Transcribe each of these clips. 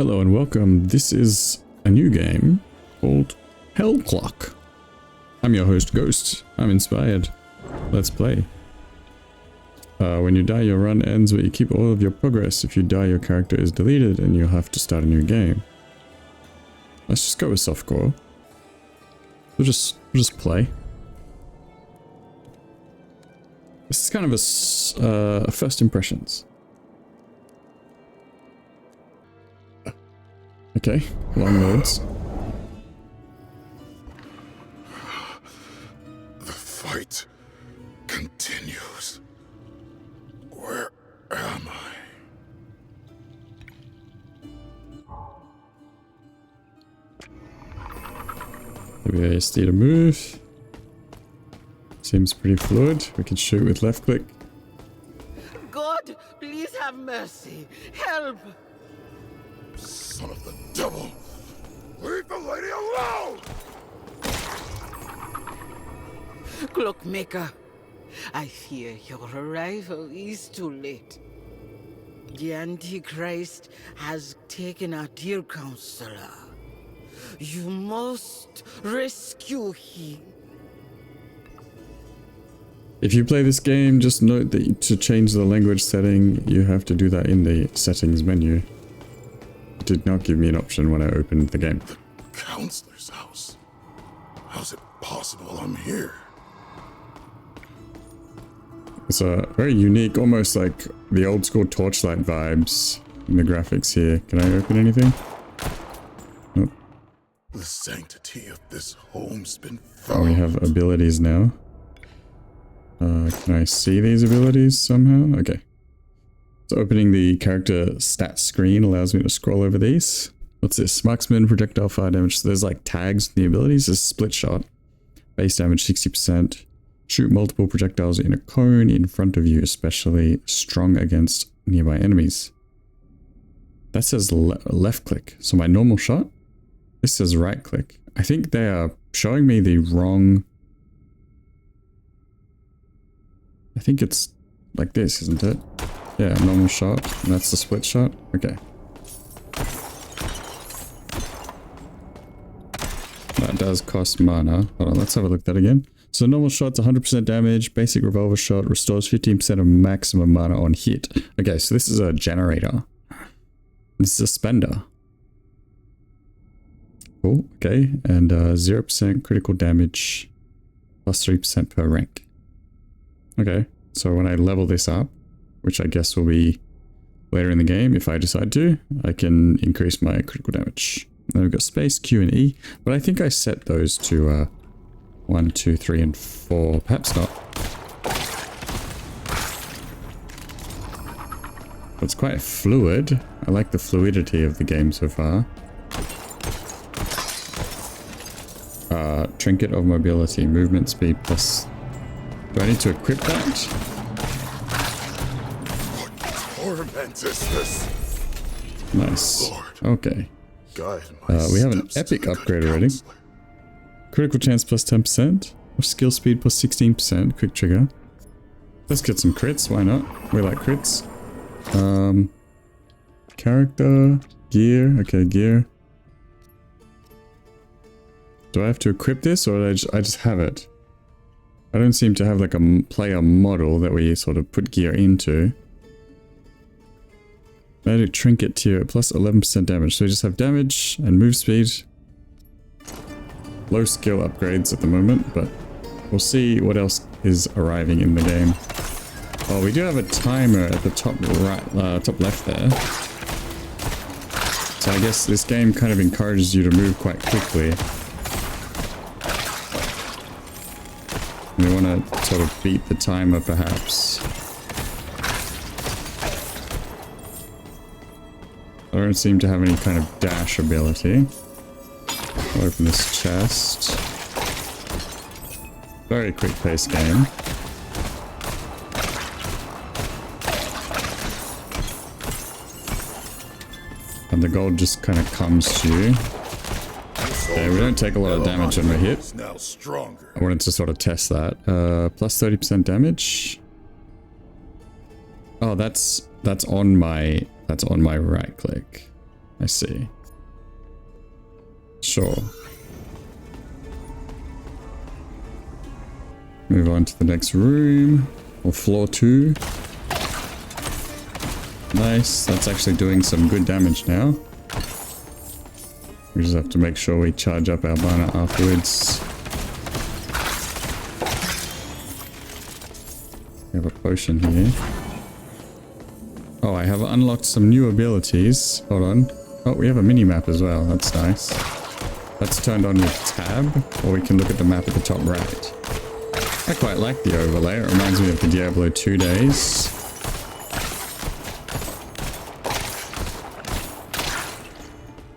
Hello and welcome. This is a new game called Hellclock. I'm your host, Ghost. I'm inspired. Let's play. When you die, your run ends, but you keep all of your progress. If you die, your character is deleted and you'll have to start a new game. Let's just go with softcore. We'll just play. This is kind of a first impressions. Okay, long loads. The fight continues. Where am I? WASD to move. Seems pretty fluid. We can shoot with left click. God, please have mercy. Help! Son of the devil! Leave the lady alone! Clockmaker, I fear your arrival is too late. The Antichrist has taken our dear counselor. You must rescue him. If you play this game, just note that to change the language setting, you have to do that in the settings menu. It did not give me an option when I opened the game. The counselor's house? How's it possible I'm here? It's a very unique, almost like the old school Torchlight vibes in the graphics here. Can I open anything? Nope. The sanctity of this home's been Oh, found. we have abilities now. Can I see these abilities somehow? Okay. So opening the character stats screen allows me to scroll over these. What's this? Marksman, projectile fire damage. So there's like tags in the abilities. There's split shot. Base damage 60%. Shoot multiple projectiles in a cone in front of you, especially strong against nearby enemies. That says left click. So my normal shot? This says right click. I think they are showing me the wrong... I think it's like this, isn't it? Yeah, normal shot. And that's the split shot. Okay. That does cost mana. Hold on, let's have a look at that again. So normal shot's 100% damage. Basic revolver shot restores 15% of maximum mana on hit. Okay, so this is a generator. This is a spender. Cool, okay. And 0% critical damage plus 3% per rank. Okay, so when I level this up, which I guess will be later in the game if I decide to, I can increase my critical damage. Then we've got space, Q, and E, but I think I set those to 1, 2, 3, and 4. Perhaps not. It's quite fluid. I like the fluidity of the game so far. Trinket of mobility, movement speed plus... Do I need to equip that? What torment is this? Nice. Lord, okay. guide my We have an steps to epic the good upgrade already. counselor. Critical chance plus 10%. Or skill speed plus 16%. Quick trigger. Let's get some crits. Why not? We like crits. Character. Gear. Okay, gear. Do I have to equip this or do I just have it? I don't seem to have like a player model that we sort of put gear into. Magic trinket tier plus 11% damage. So we just have damage and move speed. Low skill upgrades at the moment, but we'll see what else is arriving in the game. Oh, we do have a timer at the top right, top left there. So I guess this game kind of encourages you to move quite quickly. We want to sort of beat the timer, perhaps. I don't seem to have any kind of dash ability. I'll open this chest. Very quick paced game. And the gold just kind of comes to you. Okay, we don't take a lot of damage when we hit. Now stronger. I wanted to sort of test that. Plus 30% damage. Oh, that's on my right click. I see. Sure. Move on to the next room. Or floor 2. Nice. That's actually doing some good damage now. We just have to make sure we charge up our mana afterwards. We have a potion here. Oh, I have unlocked some new abilities. Hold on. Oh, we have a mini-map as well. That's nice. That's turned on with tab, or we can look at the map at the top right. I quite like the overlay. It reminds me of the Diablo 2 days.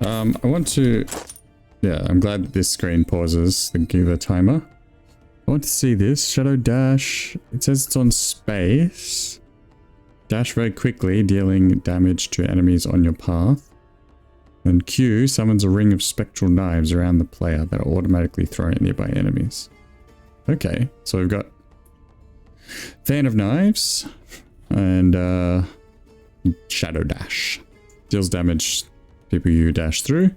I want to... Yeah, I'm glad that this screen pauses the timer. I want to see this. Shadow dash. It says it's on space. Dash very quickly, dealing damage to enemies on your path. Then Q summons a ring of spectral knives around the player that are automatically thrown at nearby enemies. Okay, so we've got Fan of Knives and Shadow Dash. Deals damage to people you dash through.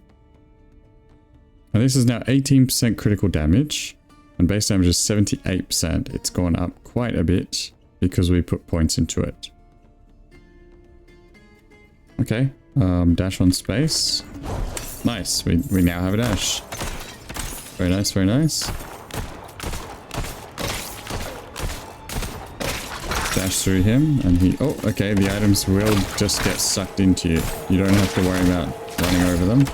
And this is now 18% critical damage. And base damage is 78%. It's gone up quite a bit because we put points into it. Okay, dash on space. Nice, we now have a dash. Very nice, very nice. Dash through him and he... Oh, okay, the items will just get sucked into you. You don't have to worry about running over them.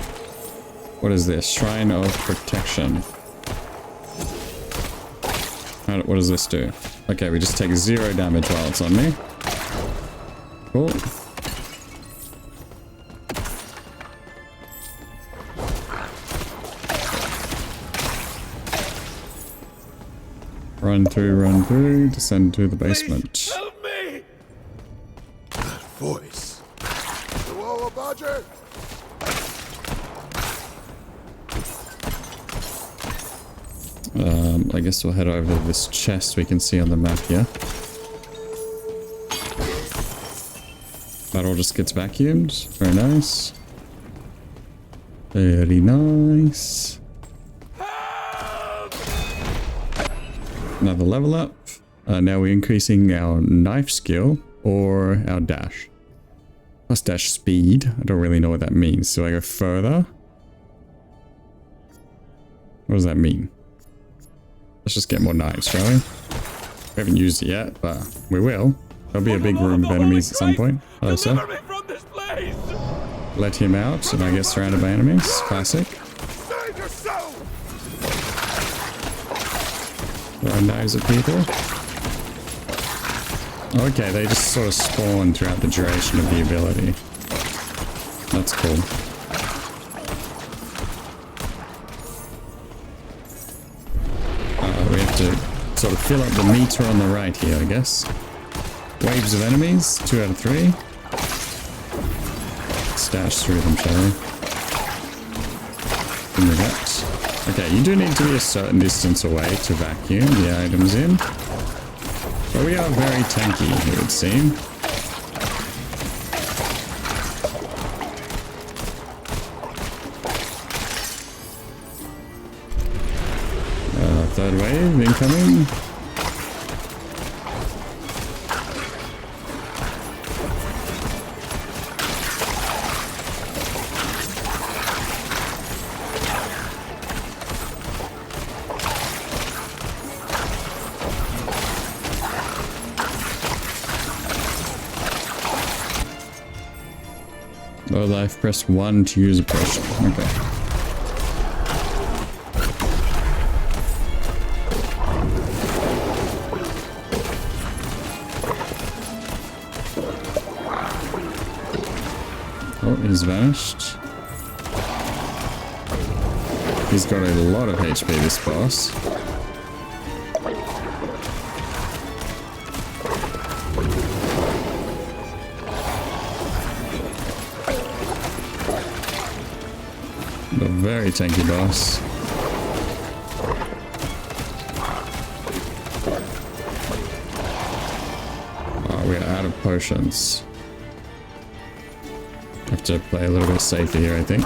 What is this? Shrine of Protection. What does this do? Okay, we just take 0 damage while it's on me. Cool. Run through, descend to the basement. Please help me! That voice. Hello, Badger? I guess we'll head over to this chest we can see on the map here. That all just gets vacuumed. Very nice. Very nice. Another level up. Now we're increasing our knife skill or our dash. Plus dash speed. I don't really know what that means. So I go further. What does that mean? Let's just get more knives, shall we? We haven't used it yet, but we will. There'll be a big room of enemies at some point. Hello, sir. Let him out, and I get surrounded by enemies. Classic. Save yourself! Throw knives at people. Okay, they just sort of spawn throughout the duration of the ability. That's cool. We have to sort of fill up the meter on the right here, I guess. Waves of enemies, 2 out of 3. Stash through them, shall we? Give me that. Okay, you do need to be a certain distance away to vacuum the items in. But we are very tanky, it would seem. Third wave incoming. Low life, press 1 to use a potion. Okay. Oh, he's vanished. He's got a lot of HP, this boss. A very tanky boss. Oh, we are out of potions. I Have to play a little bit safer here, I think.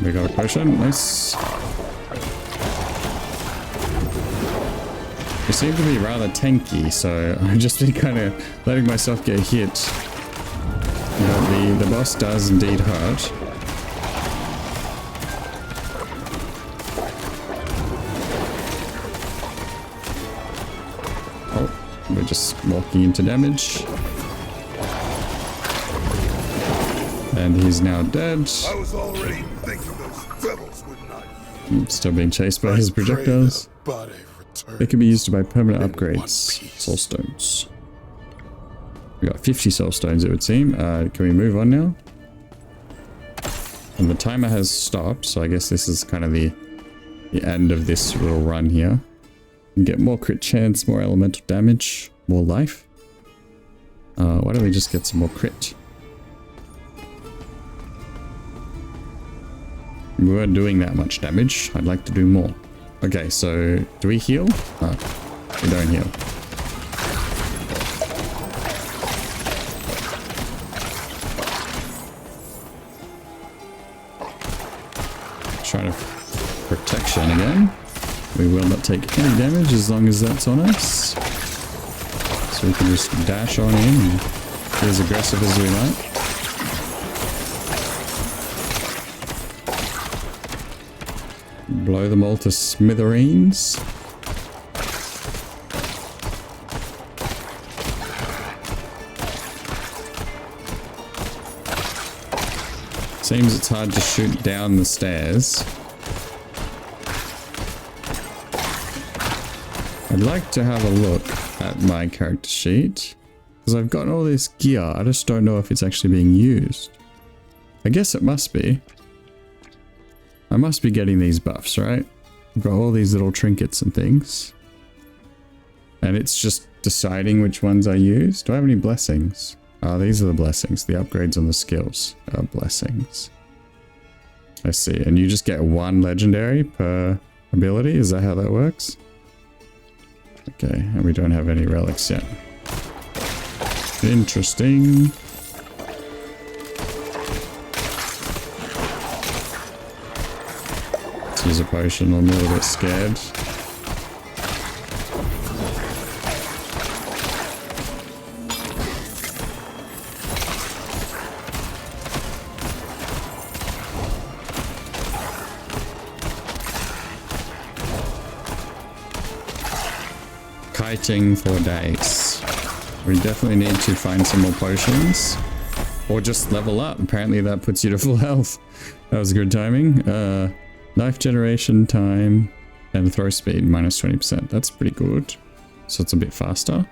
We got a potion, nice. They seem to be rather tanky, so I've just been kind of letting myself get hit. But the boss does indeed hurt. Oh, we're just walking into damage. And he's now dead. I was already thinking those devils would not. Still being chased by his projectiles. Body return. They can be used to buy permanent In upgrades. one piece. Soul stones. We got 50 soul stones, it would seem. Can we move on now? And the timer has stopped, so I guess this is kind of the end of this little run here. You can get more crit chance, more elemental damage, more life. Why don't we just get some more crit? We weren't doing that much damage. I'd like to do more. Okay, so do we heal? No, we don't heal. Trying to protection again. We will not take any damage as long as that's on us. So we can just dash on in and be as aggressive as we like. Blow them all to smithereens. Seems it's hard to shoot down the stairs. I'd like to have a look at my character sheet. Because I've got all this gear, I just don't know if it's actually being used. I guess it must be. I must be getting these buffs, right? I've got all these little trinkets and things. And it's just deciding which ones I use. Do I have any blessings? Oh, these are the blessings. The upgrades on the skills are blessings. I see. And you just get one legendary per ability? Is that how that works? Okay, and we don't have any relics yet. Interesting. Let's use a potion. I'm a little bit scared. Kiting for days. We definitely need to find some more potions. Or just level up. Apparently that puts you to full health. That was good timing. Knife generation time and throw speed minus 20%. That's pretty good. So it's a bit faster.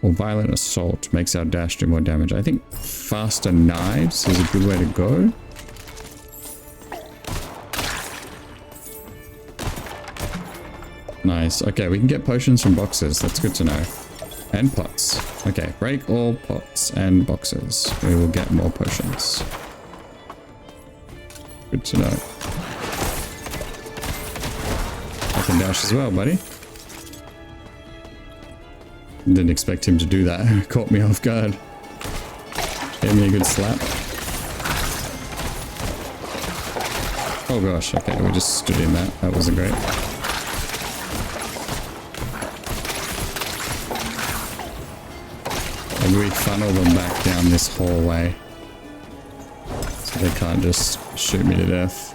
Or violent assault makes our dash do more damage. I think faster knives is a good way to go. Nice. Okay, we can get potions from boxes. That's good to know. And pots. Okay, break all pots and boxes. We will get more potions. Good to know. I can dash as well, buddy. Didn't expect him to do that. Caught me off guard. Gave me a good slap. Oh gosh, okay, we just stood in that. That wasn't great. Maybe we funnel them back down this hallway so they can't just shoot me to death.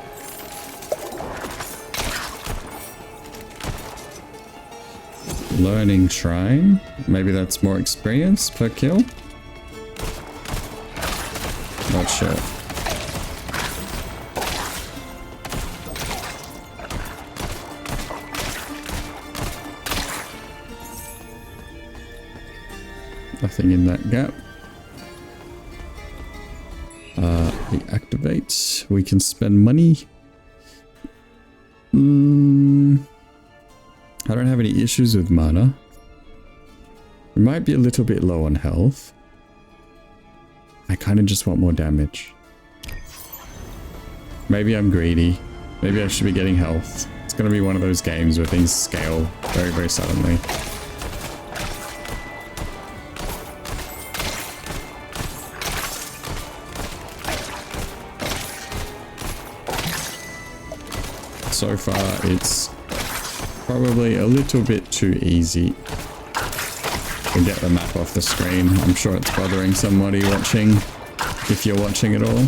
Learning shrine. Maybe that's more experience per kill. Not sure. Nothing in that gap. We activate. We can spend money. I don't have any issues with mana. We might be a little bit low on health. I kind of just want more damage. Maybe I'm greedy. Maybe I should be getting health. It's going to be one of those games where things scale very, very suddenly. So far, it's probably a little bit too easy to get the map off the screen. I'm sure it's bothering somebody watching, if you're watching at all.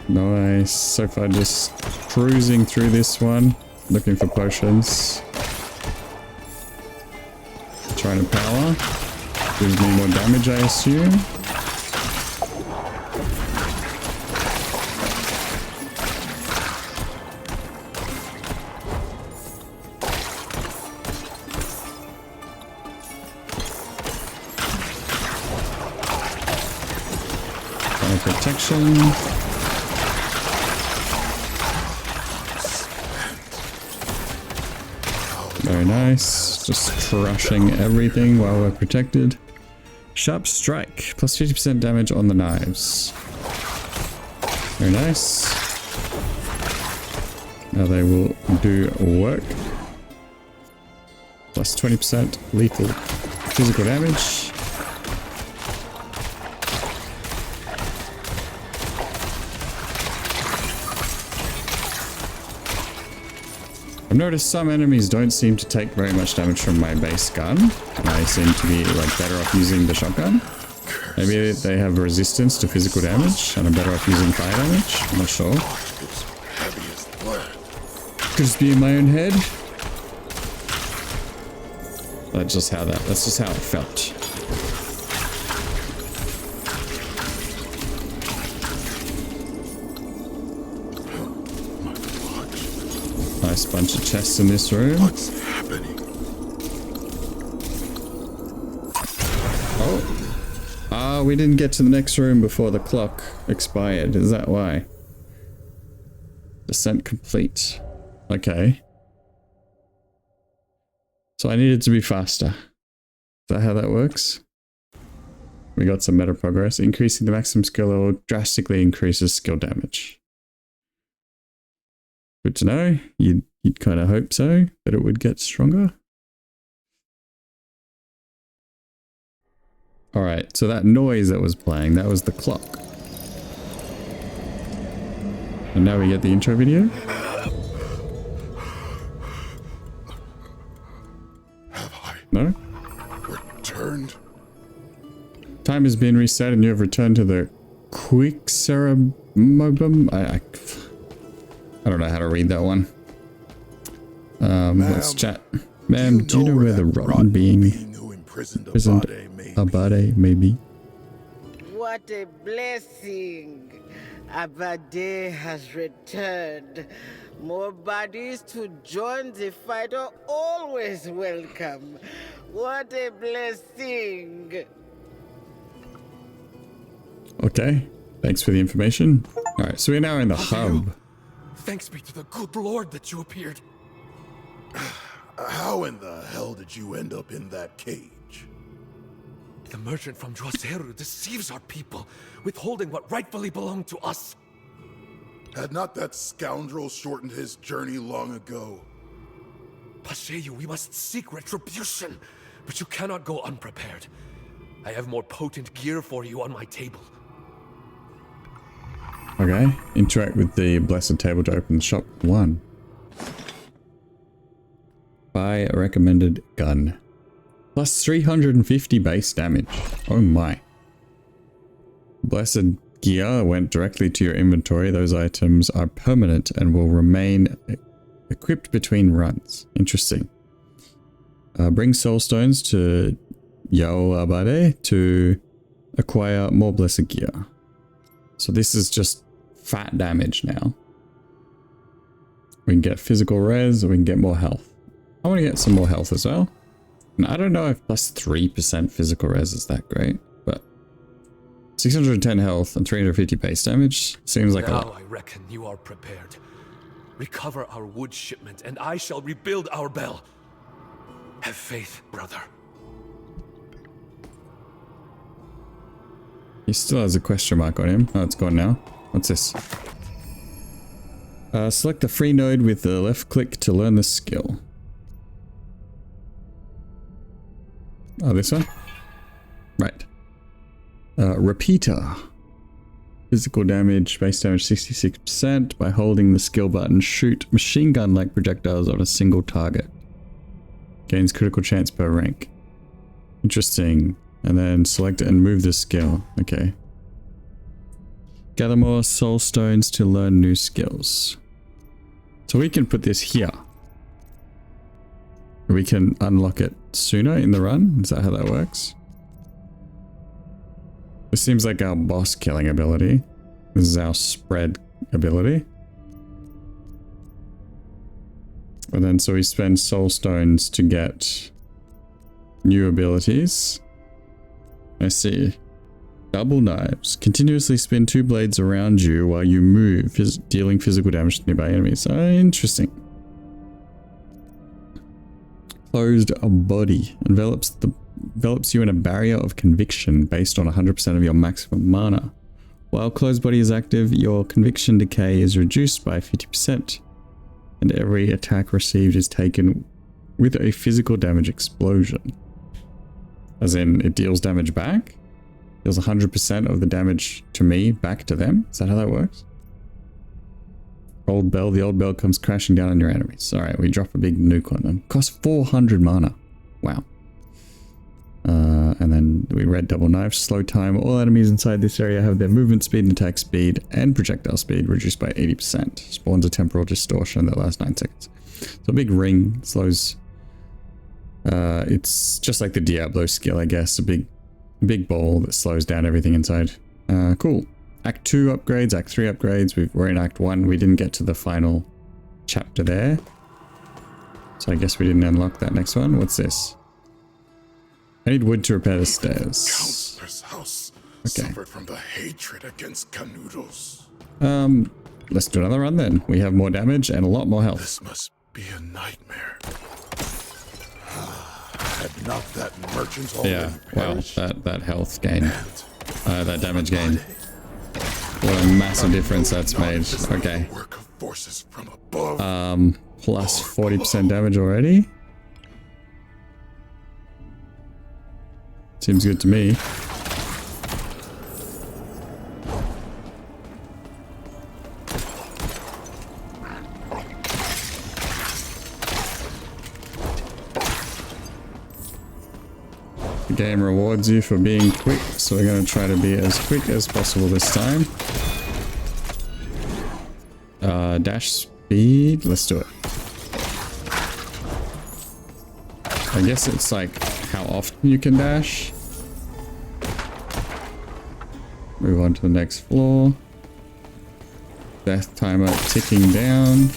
Nice. So far, just cruising through this one, looking for potions. Trying to power. Gives me more damage, I assume. Protection. Very nice. Just crushing everything while we're protected. Sharp strike. Plus 50% damage on the knives. Very nice. Now they will do work. Plus 20% lethal physical damage. I've noticed some enemies don't seem to take very much damage from my base gun. I seem to be like better off using the shotgun. Maybe they have resistance to physical damage and I'm better off using fire damage. I'm not sure. Could just be in my own head. That's just how it felt. Nice bunch of chests in this room. What's happening? Oh, we didn't get to the next room before the clock expired. Is that why? Descent complete. Okay. So I needed to be faster. Is that how that works? We got some meta progress. Increasing the maximum skill level drastically increases skill damage. Good to know. You'd kind of hope so, that it would get stronger. Alright, so that noise that was playing, that was the clock. And now we get the intro video. Have I No? returned? Time has been reset and you have returned to the quick cerebum. I don't know how to read that one. Let's chat. Ma'am, do you know where the rotten being who imprisoned Abade may be? What a blessing! Abade has returned. More bodies to join the fight are always welcome. What a blessing! Okay, thanks for the information. Alright, so we're now in the hub. Thanks be to the good Lord that you appeared. How in the hell did you end up in that cage? The merchant from Droseru deceives our people, withholding what rightfully belonged to us. Had not that scoundrel shortened his journey long ago? Pasheyu, we must seek retribution, but you cannot go unprepared. I have more potent gear for you on my table. Okay, interact with the blessed table to open shop 1. Buy a recommended gun. Plus 350 base damage. Oh my. Blessed gear went directly to your inventory. Those items are permanent and will remain equipped between runs. Interesting. Bring soul stones to Yao Abade to acquire more blessed gear. So this is just fat damage now. We can get physical res, or we can get more health. I want to get some more health as well. And I don't know if plus 3% physical res is that great, but 610 health and 350 base damage seems like a lot. Now I reckon you are prepared. Recover our wood shipment, and I shall rebuild our bell. Have faith, brother. He still has a question mark on him. Oh, it's gone now. What's this? Select the free node with the left click to learn the skill. Oh, this one? Right. Repeater. Physical damage, base damage 66% by holding the skill button. Shoot machine gun-like projectiles on a single target. Gains critical chance per rank. Interesting. And then select it and move the skill. Okay. Gather more soul stones to learn new skills. So we can put this here. We can unlock it sooner in the run. Is that how that works? This seems like our boss killing ability. This is our spread ability. And then so we spend soul stones to get new abilities. I see. Double knives. Continuously spin 2 blades around you while you move, dealing physical damage to nearby enemies. Interesting. Closed body. Envelops you in a barrier of conviction based on 100% of your maximum mana. While closed body is active, your conviction decay is reduced by 50%. And every attack received is taken with a physical damage explosion. As in, it deals damage back? Deals 100% of the damage to me back to them? Is that how that works? Old bell. The old bell comes crashing down on your enemies. Alright, we drop a big nuke on them. Costs 400 mana. Wow. And then we read double knives. Slow time. All enemies inside this area have their movement speed and attack speed and projectile speed reduced by 80%. Spawns a temporal distortion that lasts 9 seconds. So a big ring slows. It's just like the Diablo skill, I guess. A big ball that slows down everything inside. Cool. Act 2 upgrades, Act 3 upgrades. We're in Act 1. We didn't get to the final chapter there. So I guess we didn't unlock that next one. What's this? I need wood to repair the stairs. Countless house suffered from the hatred against Canudos. Let's do another run then. We have more damage and a lot more health. This must be a nightmare. Had not that merchant's already perished? That health gain. That damage gain. What a massive difference that's made. Okay. Work of forces from above. Plus 40% damage already. Seems good to me. The game rewards you for being quick, so we're going to try to be as quick as possible this time. Dash speed, let's do it. I guess it's like how often you can dash. Move on to the next floor. Death timer ticking down.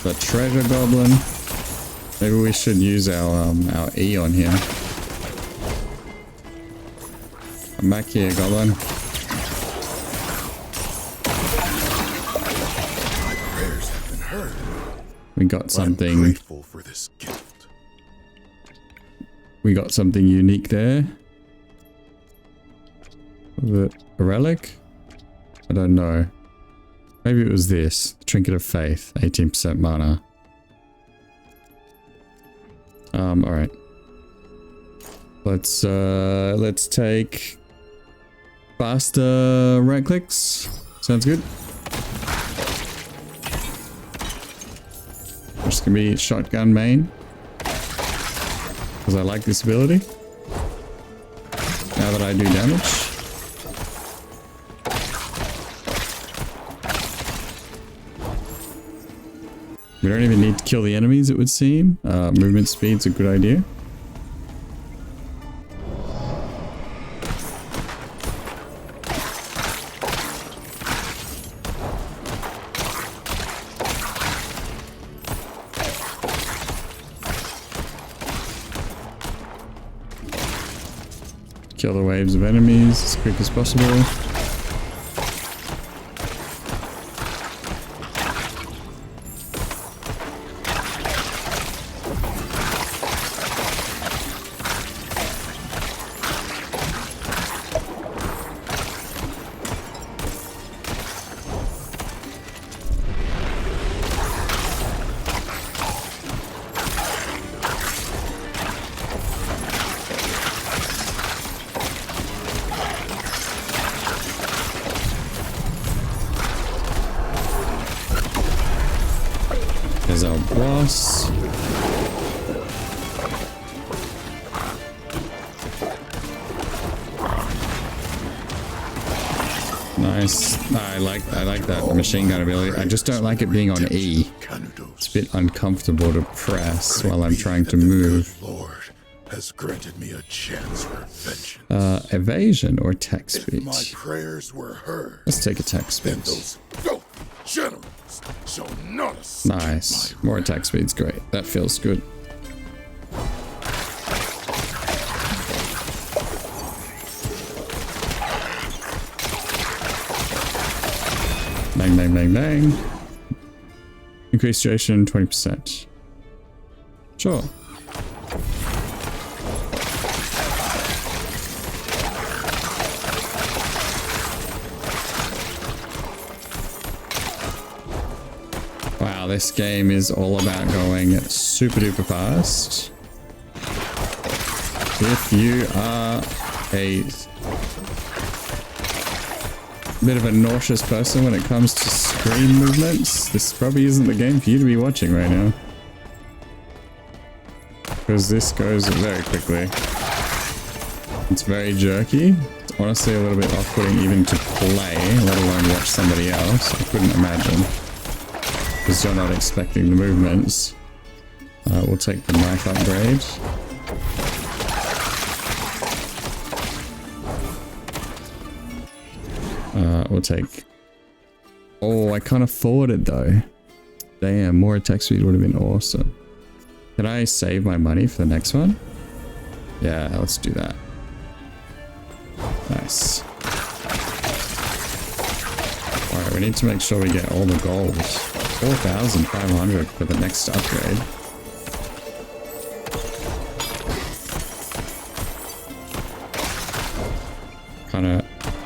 The treasure goblin. Maybe we should use our E on here. Come back here, goblin. My prayers have been heard. We got something. I'm grateful for this gift. We got something unique there. Was it a relic? I don't know. Maybe it was this. Trinket of Faith. 18% mana. Alright. Let's take faster right clicks. Sounds good. Just gonna be shotgun main. Because I like this ability. Now that I do damage. We don't even need to kill the enemies, it would seem. Movement speed's a good idea. Kill the waves of enemies as quick as possible. our boss. Nice. I like that machine gun ability. I just don't like it being on E. It's a bit uncomfortable to press while I'm trying to move. Lord has granted me a chance for vengeance. Evasion or attack speed? My prayers were heard. Let's take attack speed. Then those filthy generals shall not escape. Nice. More attack speed's great. That feels good. Bang, bang, bang, bang. Increased duration 20%. Sure. Wow, this game is all about going super duper fast. If you are a bit of a nauseous person when it comes to screen movements, this probably isn't the game for you to be watching right now. Because this goes very quickly. It's very jerky. It's honestly a little bit off-putting even to play, let alone watch somebody else. I couldn't imagine. Because you're not expecting the movements. We'll take the knife upgrade. We'll take... Oh, I can't afford it though. Damn, more attack speed would have been awesome. Can I save my money for the next one? Yeah, let's do that. Nice. Alright, we need to make sure we get all the gold. 4,500 for the next upgrade. Kinda...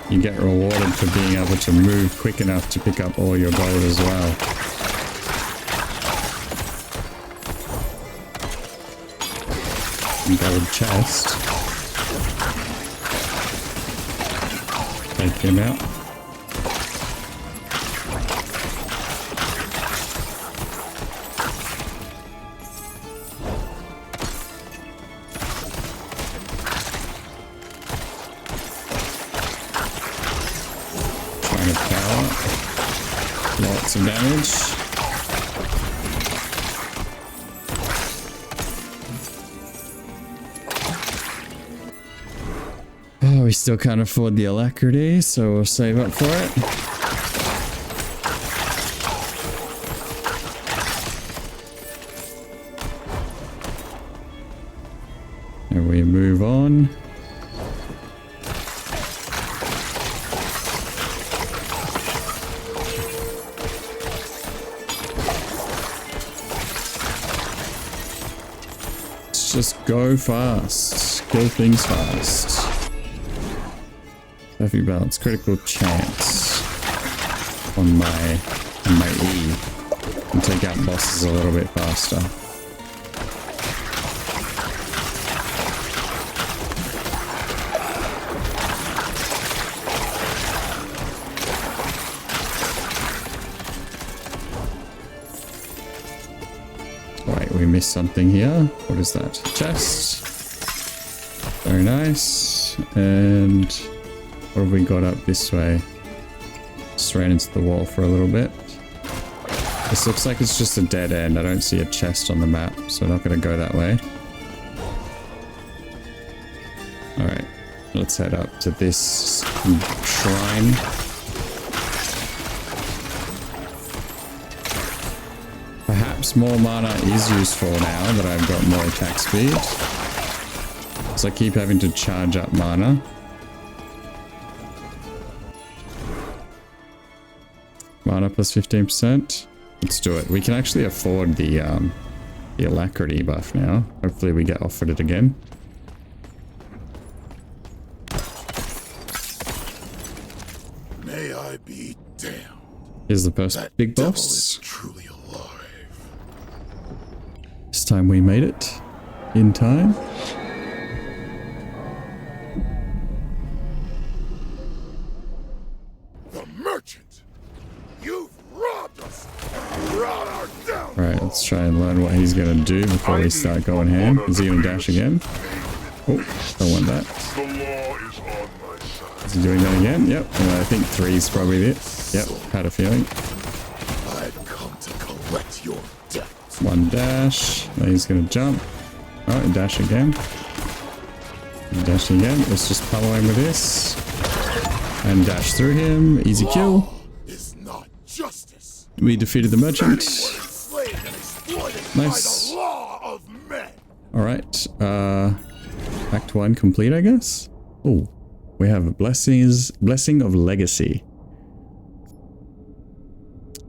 You get rewarded for being able to move quick enough to pick up all your gold as well. Gold chest. Take him out. Lots of damage. Oh, we still can't afford the alacrity, so we'll save up for it. And we move on. Just go fast. Kill things fast. Perfect balance. Critical chance on my E. And take out bosses a little bit faster. We missed something here. What is that? Chest. Very nice. And what have we got up this way? Just ran into the wall for a little bit. This looks like it's just a dead end. I don't see a chest on the map, so we're not going to go that way. Alright. Let's head up to this shrine. Perhaps more mana is useful now that I've got more attack speed. So I keep having to charge up mana. Mana plus 15%. Let's do it. We can actually afford the alacrity buff now. Hopefully we get offered it again. May I be damned. Here's the first That big devil boss. is truly alive. This time we made it in time. The merchant! You've robbed us! Brought our down! Alright, let's Let's try and learn what he's going to do before we start going ham. Is he going to dash again? Oh, don't want that. The law is on my side. Is he doing that again? Yep. I think 3 is probably it. Yep, had a feeling. I've come to collect your debt. 1 dash. Now he's going to jump. Oh, and dash again. And dash again. Let's just pummel him with this. And dash through him. Easy kill. Law is not justice. We defeated the merchant. Many were enslaved and exploited Nice. by the law of men. Alright. Act 1 complete, I guess? Oh, we have Blessing of Legacy.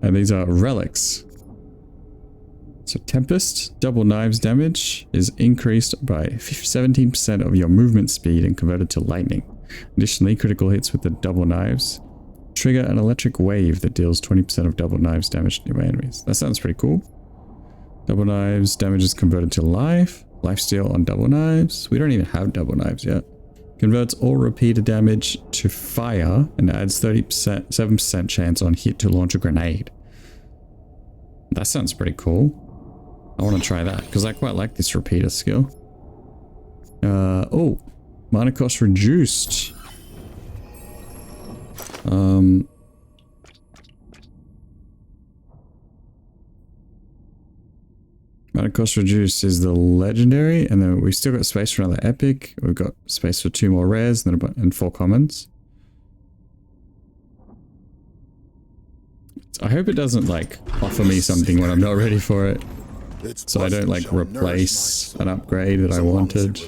And these are relics. So Tempest, double knives damage is increased by 17% of your movement speed and converted to lightning. Additionally, critical hits with the double knives trigger an electric wave that deals 20% of double knives damage to nearby enemies. That sounds pretty cool. Double knives damage is converted to life. Lifesteal on double knives. We don't even have double knives yet. Converts all repeated damage to fire and adds 7% chance on hit to launch a grenade. That sounds pretty cool. I want to try that because I quite like this repeater skill. Oh, mana cost reduced. Mana cost reduced is the legendary, and then we've still got space for another epic. We've got space for 2 more rares and then 4 commons. I hope it doesn't like offer me something when I'm not ready for it. So I don't like replace an upgrade that I wanted.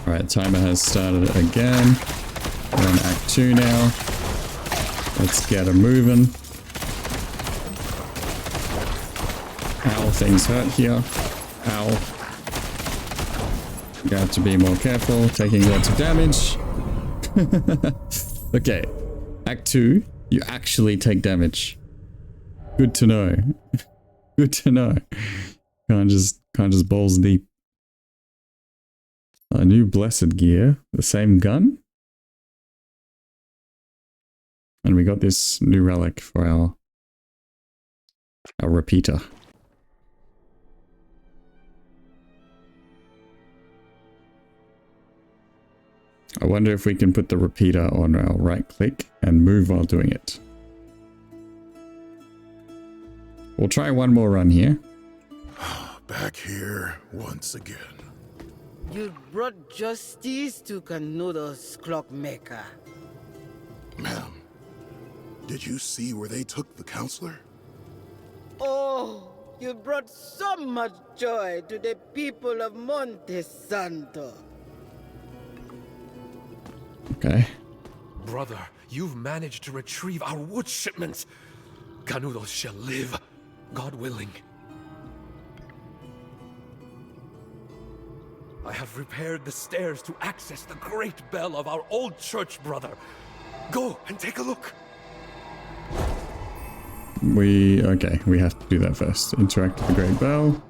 Alright, timer has started again. We're on Act 2 now. Let's get her moving. Ow, things hurt here. Ow. You have to be more careful, taking lots of damage. Okay, Act 2, you actually take damage. Good to know. Good to know. Can't just balls deep. A new blessed gear, the same gun. And we got this new relic for our repeater. I wonder if we can put the repeater on our right click and move while doing it. We'll try one more run here. Back here once again. You brought justice to Canudos, clockmaker. Ma'am, did you see where they took the counselor? Oh, you brought so much joy to the people of Monte Santo. Okay. Brother, you've managed to retrieve our wood shipments. Canudos shall live, God willing. I have repaired the stairs to access the great bell of our old church, brother. Go and take a look. Okay, we have to do that first. Interact with the great bell.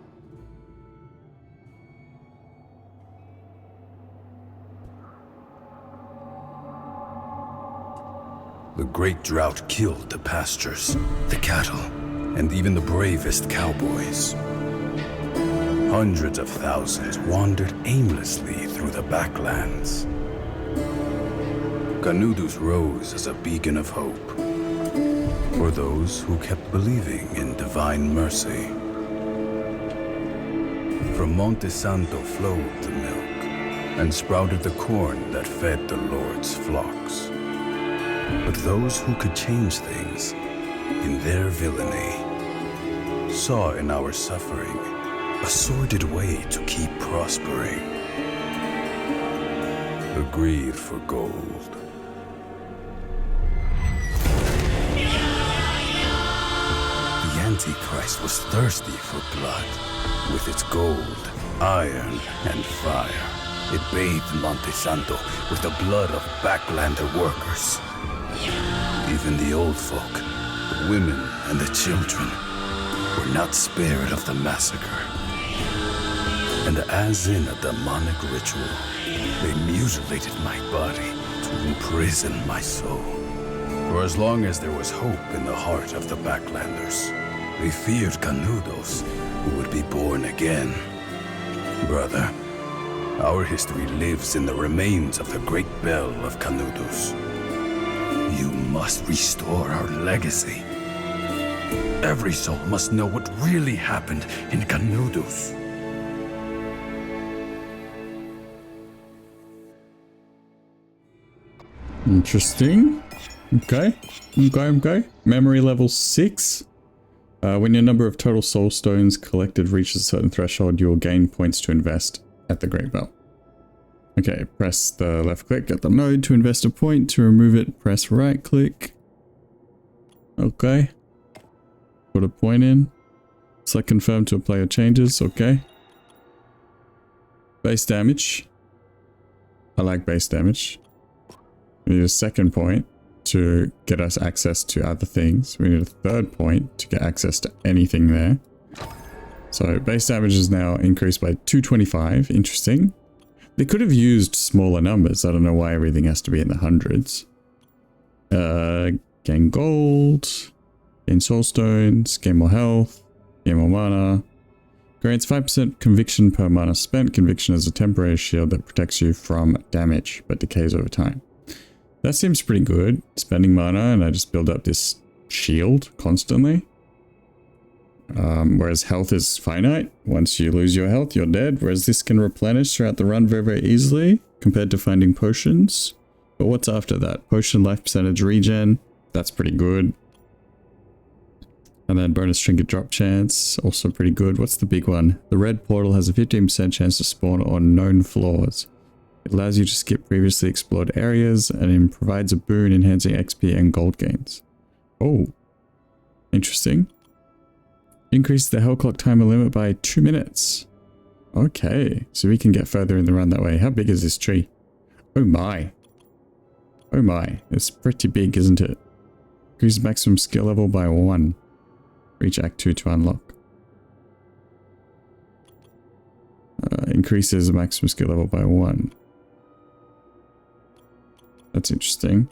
The great drought killed the pastures, the cattle, and even the bravest cowboys. Hundreds of thousands wandered aimlessly through the backlands. Canudos rose as a beacon of hope for those who kept believing in divine mercy. From Monte Santo flowed the milk and sprouted the corn that fed the Lord's flocks. But those who could change things in their villainy saw in our suffering a sordid way to keep prospering. The greed for gold. The Antichrist was thirsty for blood. With its gold, iron, and fire, it bathed Monte Santo with the blood of backlander workers. Even the old folk, the women, and the children were not spared of the massacre. And as in a demonic ritual, they mutilated my body to imprison my soul. For as long as there was hope in the heart of the Backlanders, They feared Canudos, who would be born again. Brother, our history lives in the remains of the great bell of Canudos. You must restore our legacy. Every soul must know what really happened in Canudos. Interesting. Okay. Memory level 6. When your number of total soul stones collected reaches a certain threshold, you will gain points to invest at the Great Bell. Okay, press the left click at the node to invest a point. To remove it, press right click. Okay. Put a point in. Select confirm to apply your changes. Okay. Base damage. I like base damage. We need a second point to get us access to other things. We need a third point to get access to anything there. So base damage is now increased by 225. Interesting. They could have used smaller numbers. I don't know why everything has to be in the hundreds. Gain gold. Gain soul stones. Gain more health. Gain more mana. Grants 5% conviction per mana spent. Conviction is a temporary shield that protects you from damage, but decays over time. That seems pretty good. Spending mana and I just build up this shield constantly. Whereas health is finite. Once you lose your health, you're dead. Whereas this can replenish throughout the run very, very easily compared to finding potions. But what's after that? Potion life percentage regen. That's pretty good. And then bonus trinket drop chance. Also pretty good. What's the big one? The red portal has a 15% chance to spawn on known floors. It allows you to skip previously explored areas and it provides a boon enhancing XP and gold gains. Oh, interesting. Increase the Hellclock timer limit by 2 minutes. Okay, so we can get further in the run that way. How big is this tree? Oh my. Oh my, it's pretty big, isn't it? Increase maximum skill level by 1. Reach Act 2 to unlock. Increases the maximum skill level by 1. That's interesting.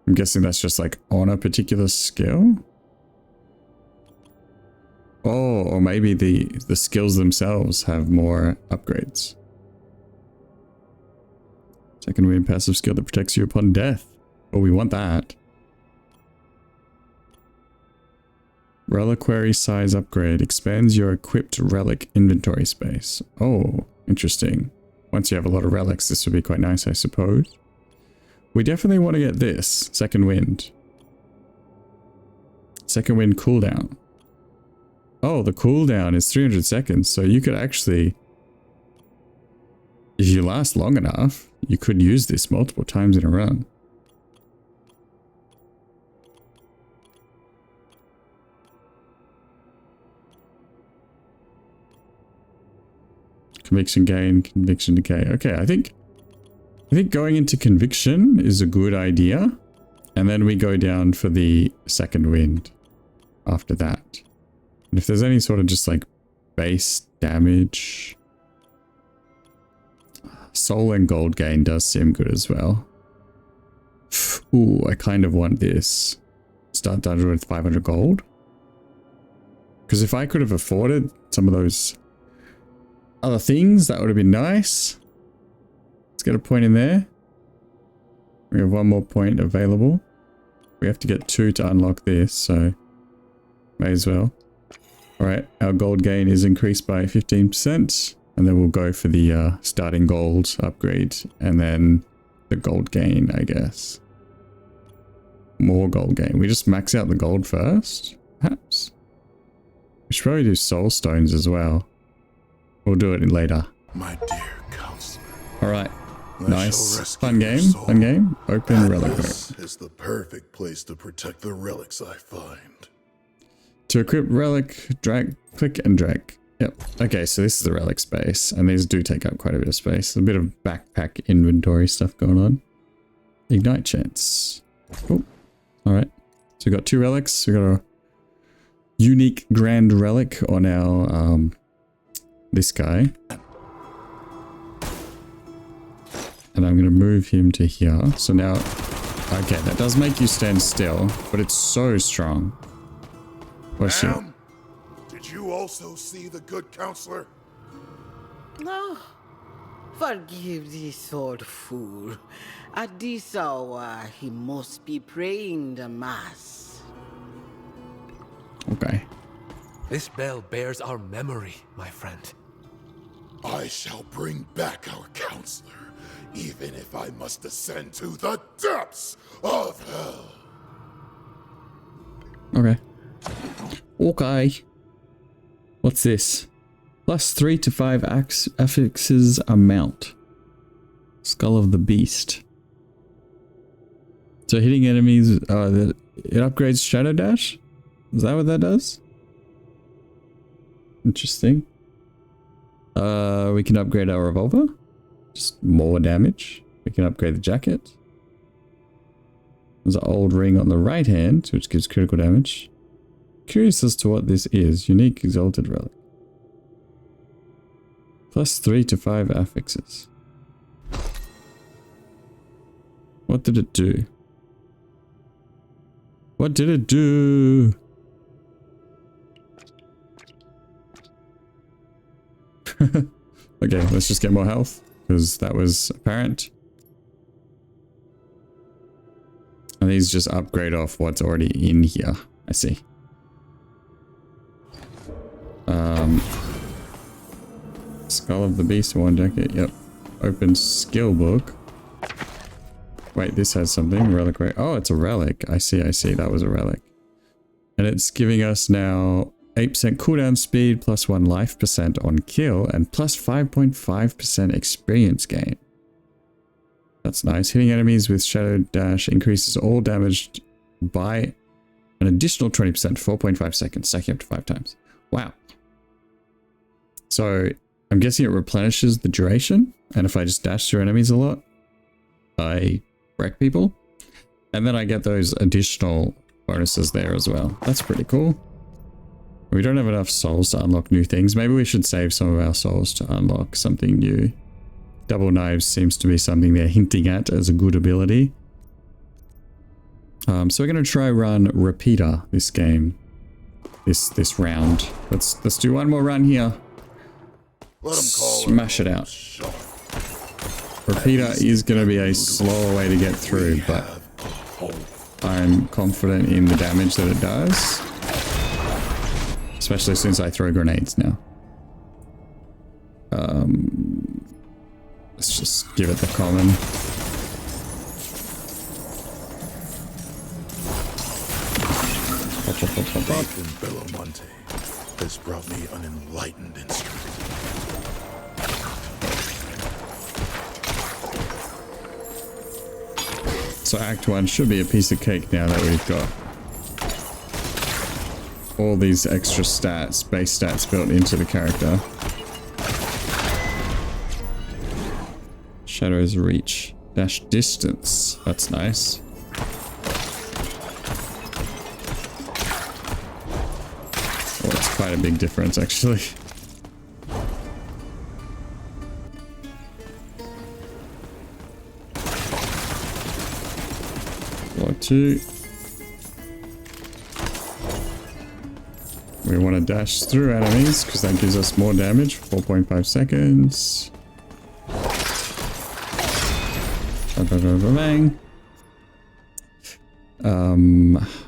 I'm guessing that's just like on a particular skill. Oh, or maybe the skills themselves have more upgrades. Second wind passive skill that protects you upon death. Oh, we want that. Reliquary size upgrade expands your equipped relic inventory space. Oh, interesting. Once you have a lot of relics, this would be quite nice, I suppose. We definitely want to get this. Second wind. Second wind cooldown. Oh, the cooldown is 300 seconds. So you could actually, if you last long enough, you could use this multiple times in a run. Conviction gain, conviction decay. Okay, I think going into conviction is a good idea. And then we go down for the second wind after that. And if there's any sort of just like base damage, soul and gold gain does seem good as well. Ooh, I kind of want this. Start dungeon with 500 gold. Because if I could have afforded some of those other things, that would have been nice. Let's get a point in there. We have one more point available. We have to get 2 to unlock this, so may as well. Alright, our gold gain is increased by 15%, and then we'll go for the starting gold upgrade, and then the gold gain, I guess. More gold gain. We just max out the gold first, perhaps? We should probably do soul stones as well. We'll do it later. My dear counselor. Alright. Nice. Fun game. Fun game. Open relic. This is the perfect place to protect the relics I find. To equip relic, drag, click and drag. Yep. Okay, so this is the relic space. And these do take up quite a bit of space. A bit of backpack inventory stuff going on. Ignite chance. Oh. Alright. So we got 2 relics. We got a unique grand relic on our this guy. And I'm going to move him to here. So now, okay, that does make you stand still, but it's so strong. What's she? Ma'am, did you also see the good counselor? No. Forgive this old fool. At this hour, he must be praying the mass. Okay. This bell bears our memory, my friend. I shall bring back our counselor, even if I must descend to the depths of hell. Okay. Okay. What's this? +3 to 5 affixes amount. Skull of the Beast. So hitting enemies, it upgrades Shadow Dash? Is that what that does? Interesting. We can upgrade our revolver. Just more damage. We can upgrade the jacket. There's an old ring on the right hand, which gives critical damage. Curious as to what this is. Unique Exalted Relic. +3 to 5 affixes. What did it do? What did it do? Okay, let's just get more health, because that was apparent. And these just upgrade off what's already in here. I see. Skull of the Beast, one jacket. Yep. Open skill book. Wait, this has something. Relic rate. Oh, it's a relic. I see. That was a relic. And it's giving us now 8% cooldown speed, +1 life percent on kill, and +5.5% experience gain. That's nice. Hitting enemies with Shadow Dash increases all damage by an additional 20% for 4.5 seconds, stacking up to 5 times. Wow. So I'm guessing it replenishes the duration, and if I just dash through enemies a lot, I wreck people. And then I get those additional bonuses there as well. That's pretty cool. We don't have enough souls to unlock new things. Maybe we should save some of our souls to unlock something new. Double knives seems to be something they're hinting at as a good ability. So we're going to try run Repeater this game. This round. Let's do one more run here. Smash it out. Repeater is going to be a slower way to get through, but I'm confident in the damage that it does. Especially since I throw grenades now. Let's just give it the common. Faith in Belomonte has brought me an enlightened instrument. So Act 1 should be a piece of cake now that we've got all these extra stats, base stats built into the character. Shadow's reach. Dash distance. That's nice. Oh, it's quite a big difference actually. Block 2. We want to dash through enemies because that gives us more damage for 4.5 seconds. Bang.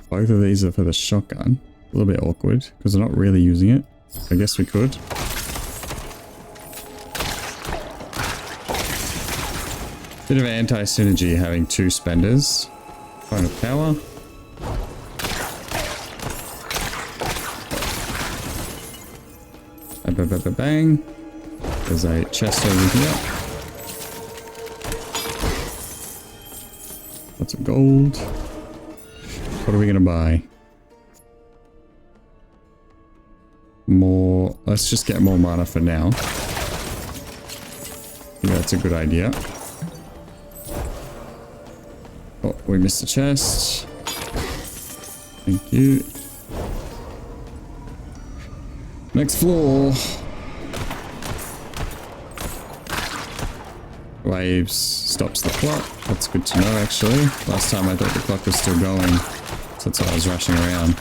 Both of these are for the shotgun. A little bit awkward because they're not really using it. I guess we could. Bit of anti-synergy having 2 spenders. Point of power. Bang. There's a chest over here. Lots of gold. What are we gonna buy? More. Let's just get more mana for now. I think that's a good idea. Oh, we missed the chest. Thank you. Next floor. Waves stops the clock. That's good to know actually. Last time I thought the clock was still going. So that's why I was rushing around.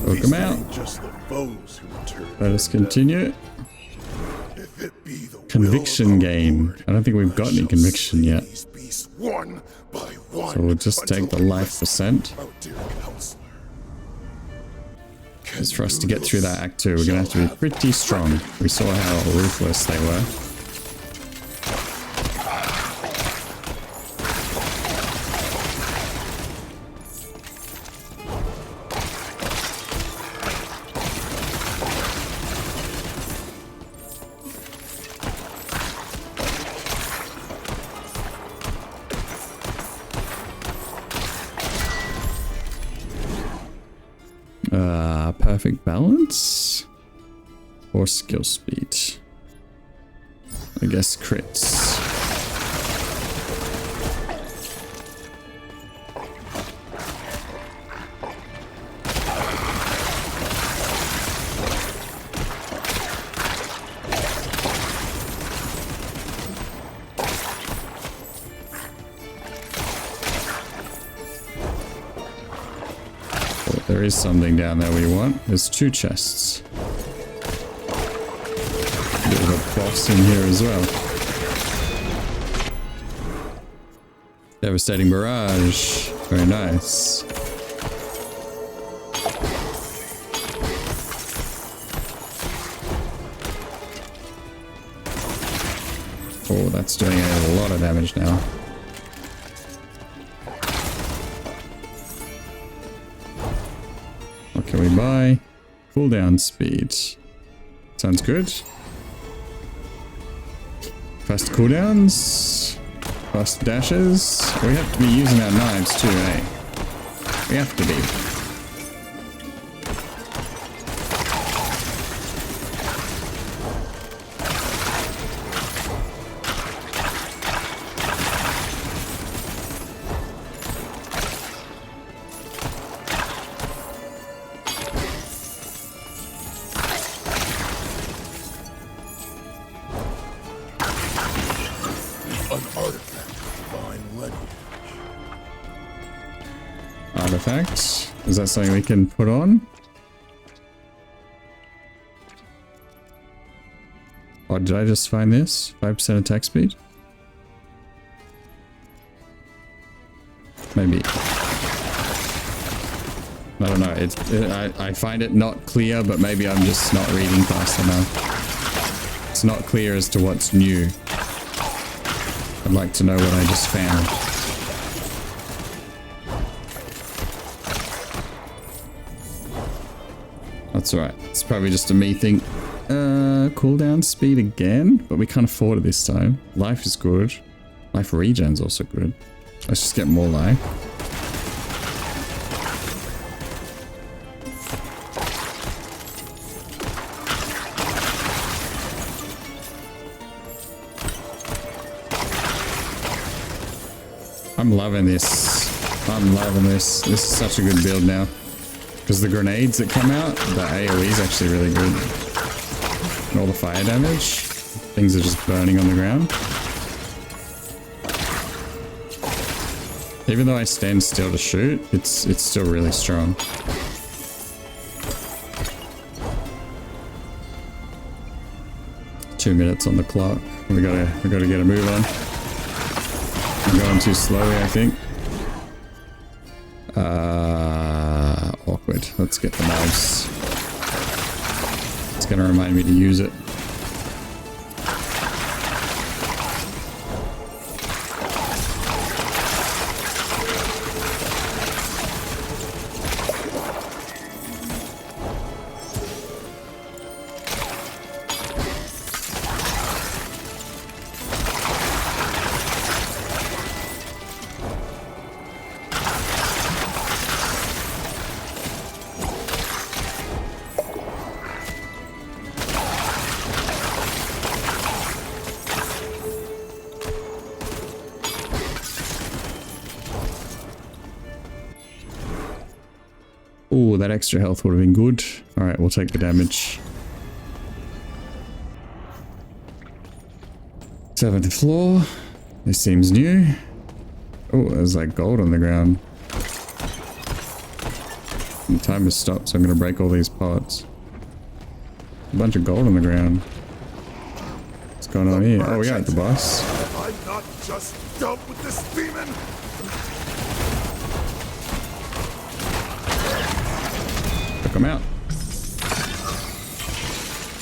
Poke them out. Just the foes who return. Let us continue. If it be the Conviction will of gain. Lord, I don't think we've got any shall conviction slay yet. these beasts one by one So we'll just take until the we life rest percent. our dear counselor. Because for us to get through that Act 2, we're going to have to be pretty strong. We saw how ruthless they were. Perfect balance or skill speed. I guess crits. There is something down there we want. There's 2 chests. Bit of a boss in here as well. Devastating barrage. Very nice. Oh, that's doing a lot of damage now. What can we buy? Cooldown speed. Sounds good. Fast cooldowns. Fast dashes. We have to be using our knives too, eh? We have to be. An artifact of divine lineage. Artifact. Is that something we can put on? Or did I just find this? 5% attack speed? Maybe. I don't know. I find it not clear, but maybe I'm just not reading fast enough. It's not clear as to what's new. I'd like to know what I just found. That's alright. It's probably just a me thing. Cooldown speed again, but we can't afford it this time. Life is good. Life regen's also good. Let's just get more life. I'm loving this. I'm loving this. This is such a good build now. Because the grenades that come out, the AoE is actually really good. And all the fire damage. Things are just burning on the ground. Even though I stand still to shoot, it's still really strong. Two minutes on the clock. We gotta get a move on. I'm going too slowly, I think. Awkward. Let's get the mouse. It's gonna remind me to use it. Oh, that extra health would have been good. Alright, we'll take the damage. 7th floor. This seems new. Oh, there's like gold on the ground. The timer stopped, so I'm going to break all these pots. A bunch of gold on the ground. What's going on here? Oh, we got the boss. I'm not just dealt with this demon. Took him out.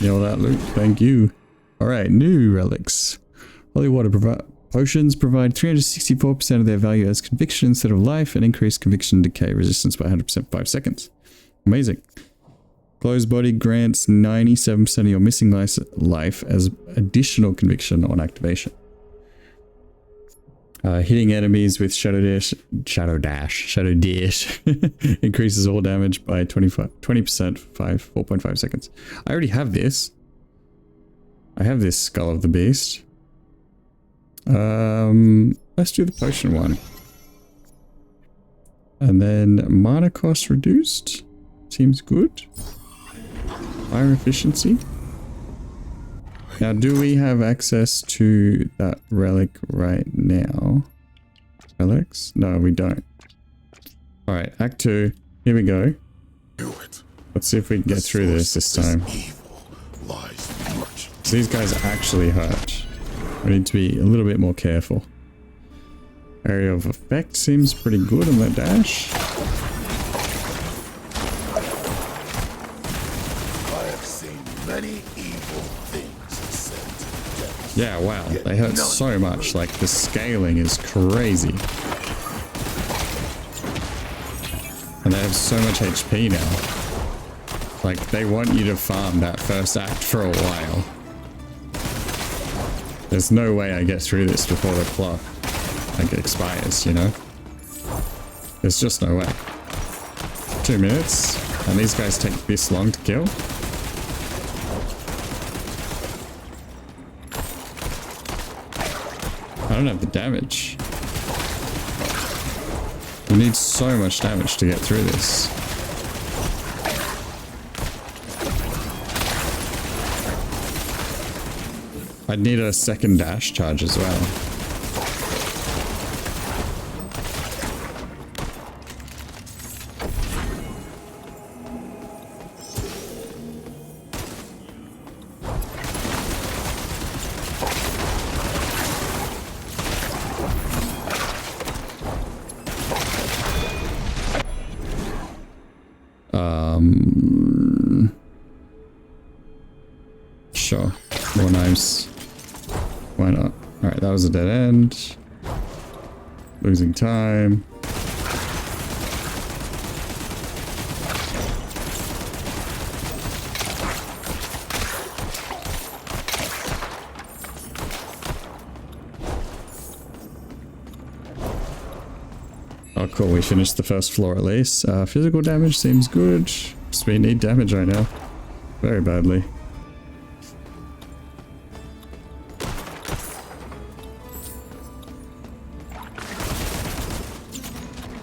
Yeah, all that loot. Thank you. Alright, new relics. Holy water potions provide 364% of their value as conviction instead of life and increase conviction decay resistance by 100% 5 seconds. Amazing. Closed body grants 97% of your missing life as additional conviction on activation. Hitting enemies with Shadow Dash increases all damage by 20% 4.5 seconds. I already have this. I have this Skull of the Beast. Let's do the potion one. And then mana cost reduced. Seems good. Fire efficiency. Now, do we have access to that relic right now? Relics? No, we don't. Alright, Act 2. Here we go. Do it. Let's see if we can get through this time. So these guys actually hurt. We need to be a little bit more careful. Area of effect seems pretty good on that dash. I have seen many evil things ascend to death. Yeah, wow. They hurt so much. Like, the scaling is crazy. And they have so much HP now. Like, they want you to farm that first act for a while. There's no way I get through this before the clock like expires, you know? There's just no way. 2 minutes, and these guys take this long to kill? I don't have the damage. We need so much damage to get through this. I'd need a second dash charge as well. Sure. More knives. Why not? Alright, that was a dead end. Losing time. Oh cool, we finished the first floor at least. Physical damage seems good. So we need damage right now. Very badly.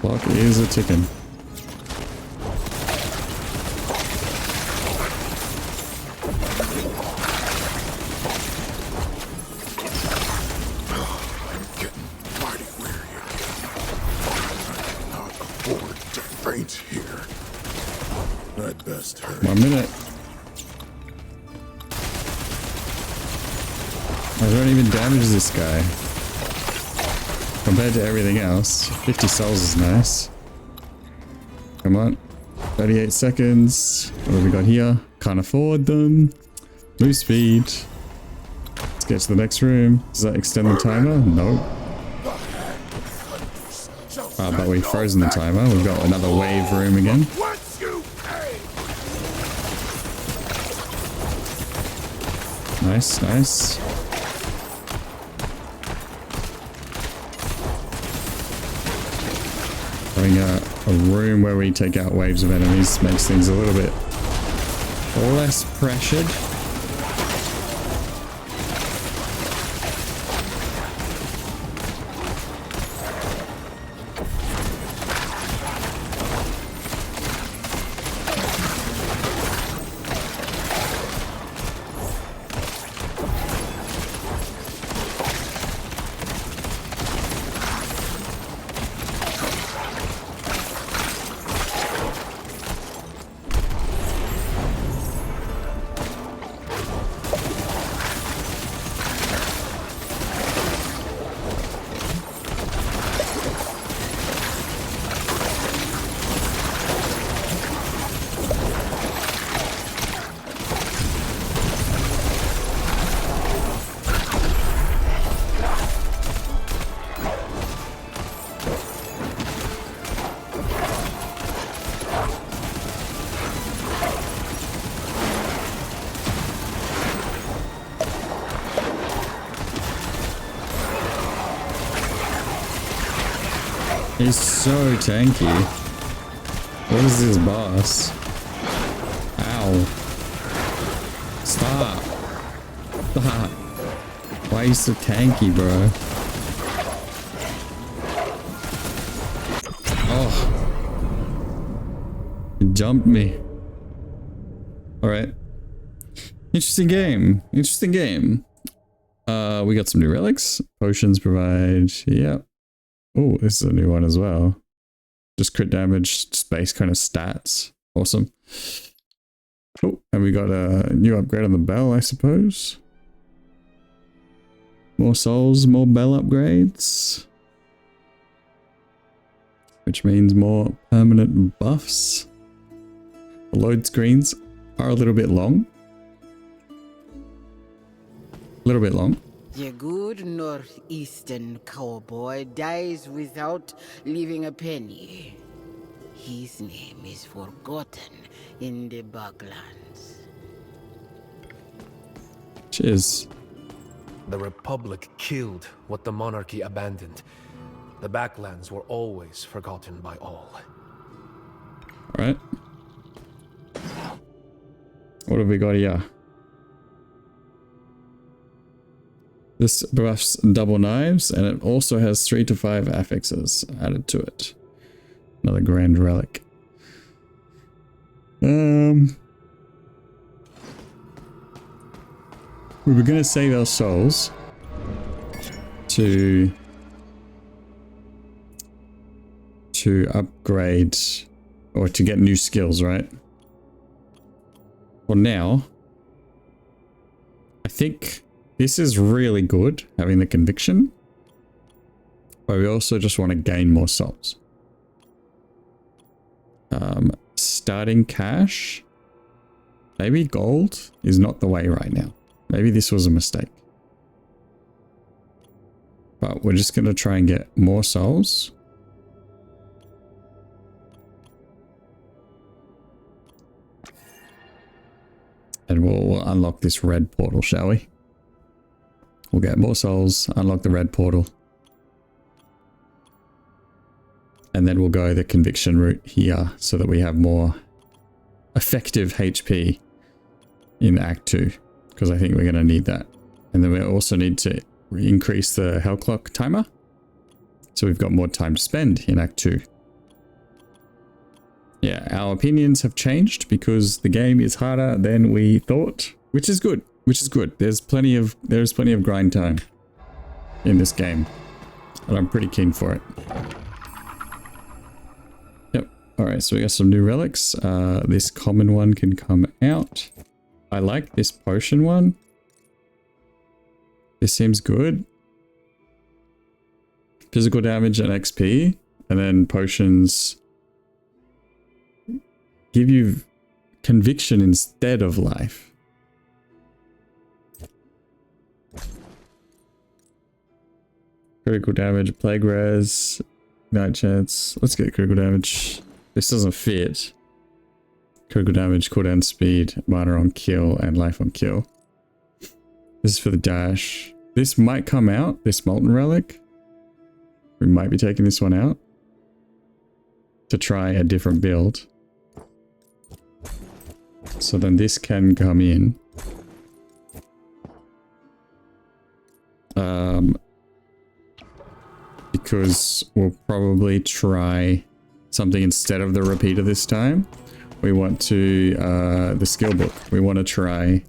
Clock is a ticking. I'm getting mighty weary again. I cannot afford to faint here. I'd best hurry. 1 minute. I don't even damage this guy. Compared to everything else, 50 souls is nice. Come on. 38 seconds. What have we got here? Can't afford them. Move speed. Let's get to the next room. Does that extend the timer? No. But we've frozen the timer. We've got another wave room again. Nice, nice. Having a room where we take out waves of enemies makes things a little bit less pressured. He's so tanky. What is this boss? Ow. Stop. Stop. Why are you so tanky, bro? Oh. He jumped me. Alright. Interesting game. Interesting game. We got some new relics. Potions provide... Yeah. Oh, this is a new one as well. Just crit damage, space kind of stats. Awesome. Oh, and we got a new upgrade on the bell, I suppose. More souls, more bell upgrades. Which means more permanent buffs. The load screens are a little bit long. A little bit long. The good northeastern cowboy dies without leaving a penny. His name is forgotten in the Backlands. Cheers. The Republic killed what the monarchy abandoned. The Backlands were always forgotten by all. Alright. What have we got here? This buffs double knives, and it also has 3 to 5 affixes added to it. Another grand relic. We were going to save our souls to upgrade or to get new skills, right? Well, now I think this is really good, having the conviction, but we also just want to gain more souls. Starting cash, maybe gold is not the way right now. Maybe this was a mistake. But we're just going to try and get more souls. And we'll unlock this red portal, shall we? We'll get more souls, unlock the red portal. And then we'll go the conviction route here so that we have more effective HP in Act 2. Because I think we're going to need that. And then we also need to increase the Hellclock timer. So we've got more time to spend in Act 2. Yeah, our opinions have changed because the game is harder than we thought, which is good. Which is good. There's plenty of grind time in this game, and I'm pretty keen for it. Yep. All right, so we got some new relics. This common one can come out. I like this potion one. This seems good. Physical damage and XP, and then potions give you conviction instead of life. Critical damage, plague res, night chance. Let's get critical damage. This doesn't fit. Critical damage, cooldown speed, mana on kill, and life on kill. This is for the dash. This might come out, this molten relic. We might be taking this one out to try a different build. So then this can come in. Because we'll probably try something instead of the repeater this time. We want to, the skill book. We want to try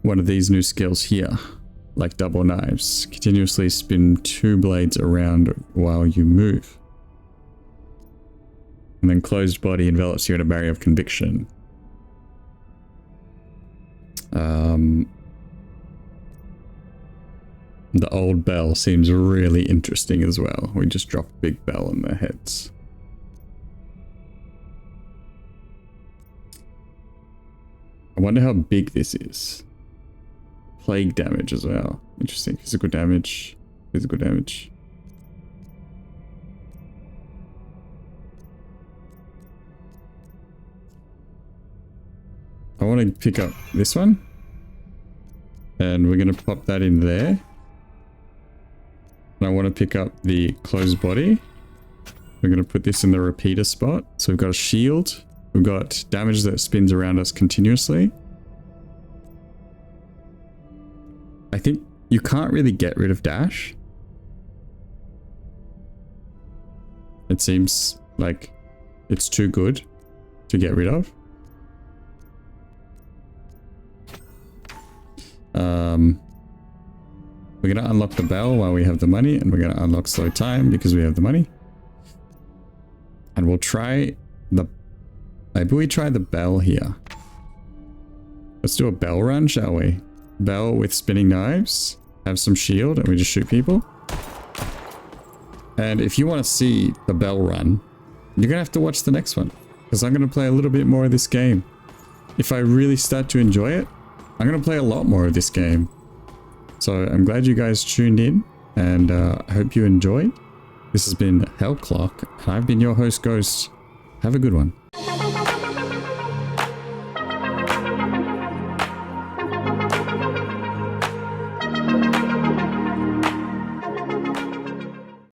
one of these new skills here, like double knives. Continuously spin 2 blades around while you move. And then closed body envelops you in a barrier of conviction. The old bell seems really interesting as well. We just dropped a big bell on their heads. I wonder how big this is. Plague damage as well. Interesting. Physical damage. Physical damage. I want to pick up this one. And we're going to pop that in there. And I want to pick up the closed body. We're going to put this in the repeater spot. So we've got a shield. We've got damage that spins around us continuously. I think you can't really get rid of dash. It seems like it's too good to get rid of. We're going to unlock the bell while we have the money, and we're going to unlock slow time because we have the money. And we'll try the... Maybe we try the bell here. Let's do a bell run, shall we? Bell with spinning knives. Have some shield, and we just shoot people. And if you want to see the bell run, you're going to have to watch the next one. Because I'm going to play a little bit more of this game. If I really start to enjoy it, I'm going to play a lot more of this game. So I'm glad you guys tuned in, and I hope you enjoyed. This has been Hellclock, and I've been your host, Ghost. Have a good one.